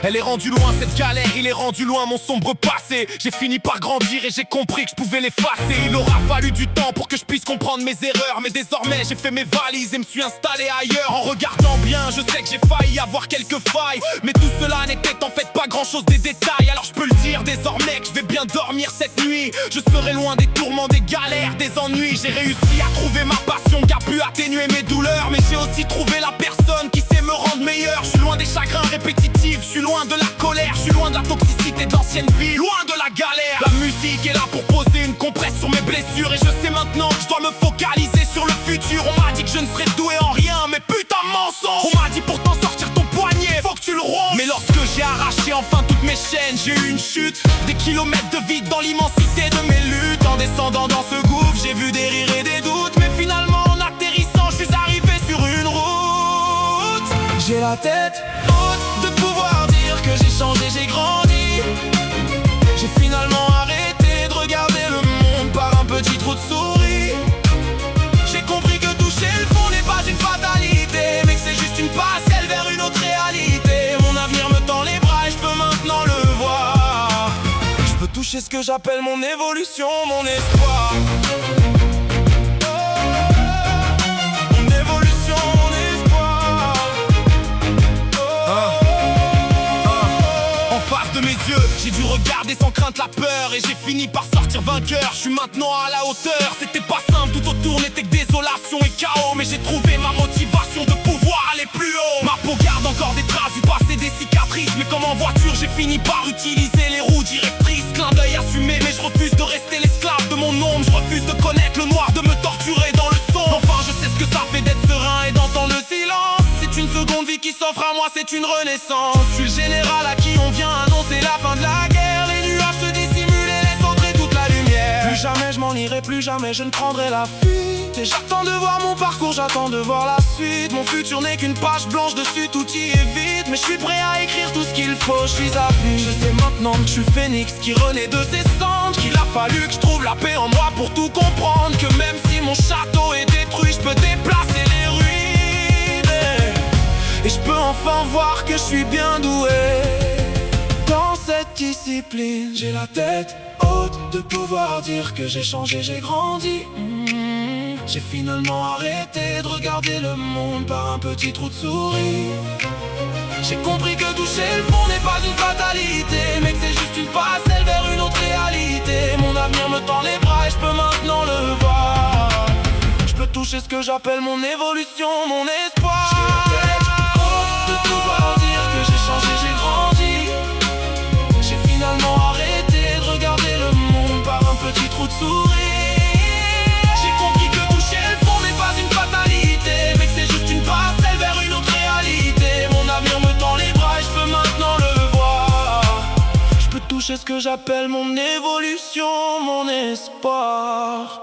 Elle est rendue loin cette galère, il est rendu loin mon sombre passé. J'ai fini par grandir et j'ai compris que je pouvais l'effacer. Il aura fallu du temps pour que je puisse comprendre mes erreurs, mais désormais j'ai fait mes valises et me suis installé ailleurs. En regardant bien, je sais que j'ai failli avoir quelques failles, mais tout cela n'était en fait pas grand chose des détails. Alors je peux le dire désormais que je vais bien dormir cette nuit. Je serai loin des tourments, des galères, des ennuis. J'ai réussi à trouver ma passion qui a pu atténuer mes douleurs, mais j'ai aussi trouvé la personne qui sait me rendre meilleur. Je suis loin des chagrins répétitifs, je suis loin de la colère, je suis loin de la toxicité d'ancienne vie, loin de la galère. La musique est là pour poser une compresse sur mes blessures, et je sais maintenant que je dois me focaliser sur le futur. On m'a dit que je ne serais doué en rien, mais putain mensonge. On m'a dit pourtant sortir ton poignet, faut que tu le ronges. Mais lorsque j'ai arraché enfin toutes mes chaînes, j'ai eu une chute. Des kilomètres de vide dans l'immensité de mes luttes. En descendant dans ce gouffre, j'ai vu des rires et des doutes, mais finalement en atterrissant, je suis arrivé sur une route. J'ai la tête haute de pouvoir dire que j'ai changé, j'ai grandi. J'ai finalement arrêté de regarder le monde par un petit trou de souris. J'ai compris que toucher le fond n'est pas une fatalité, mais que c'est juste une passerelle vers une autre réalité. Mon avenir me tend les bras et je peux maintenant le voir. Je peux toucher ce que j'appelle mon évolution, mon espoir. J'ai dû regarder sans crainte la peur, et j'ai fini par sortir vainqueur. Je suis maintenant à la hauteur. C'était pas simple, tout autour n'était que désolation et chaos, mais j'ai trouvé ma motivation de pouvoir aller plus haut. Ma peau garde encore des traces du passé, des cicatrices, mais comme en voiture j'ai fini par utiliser les roues directrices. Clin d'œil assumé, mais je refuse de rester l'esclave de mon ombre. Je refuse de connaître le noir, de me torturer dans le sombre. Enfin je sais ce que ça fait d'être serein et d'entendre le silence. C'est une seconde vie qui s'offre à moi, c'est une renaissance. Je suis le général à qui on vient annoncer la fin de la guerre. Les nuages se dissimulent et laissent entrer toute la lumière. Plus jamais je m'en irai, plus jamais je ne prendrai la fuite. Et j'attends de voir mon parcours, j'attends de voir la suite. Mon futur n'est qu'une page blanche, dessus tout y est vide. Mais je suis prêt à écrire tout ce qu'il faut, je suis à vue. Je sais maintenant que je suis phénix qui renaît de ses cendres, qu'il a fallu que je trouve la paix en moi pour tout comprendre. Que même si mon château est détruit, je peux déplacer les ruines. Et je peux enfin voir que je suis bien doué dans cette discipline. J'ai la tête haute de pouvoir dire que j'ai changé, j'ai grandi. J'ai finalement arrêté de regarder le monde par un petit trou de souris. J'ai compris que toucher le fond n'est pas une fatalité, mais que c'est juste une passerelle vers une autre réalité. Mon avenir me tend les bras et je peux maintenant le voir. Je peux toucher ce que j'appelle mon évolution, mon espoir. De pouvoir dire que j'ai changé, j'ai grandi. J'ai finalement arrêté de regarder le monde par un petit trou de souris. J'ai compris que toucher le fond n'est pas une fatalité, mais que c'est juste une passerelle vers une autre réalité. Mon avenir me tend les bras et je peux maintenant le voir. Je peux toucher ce que j'appelle mon évolution, mon espoir.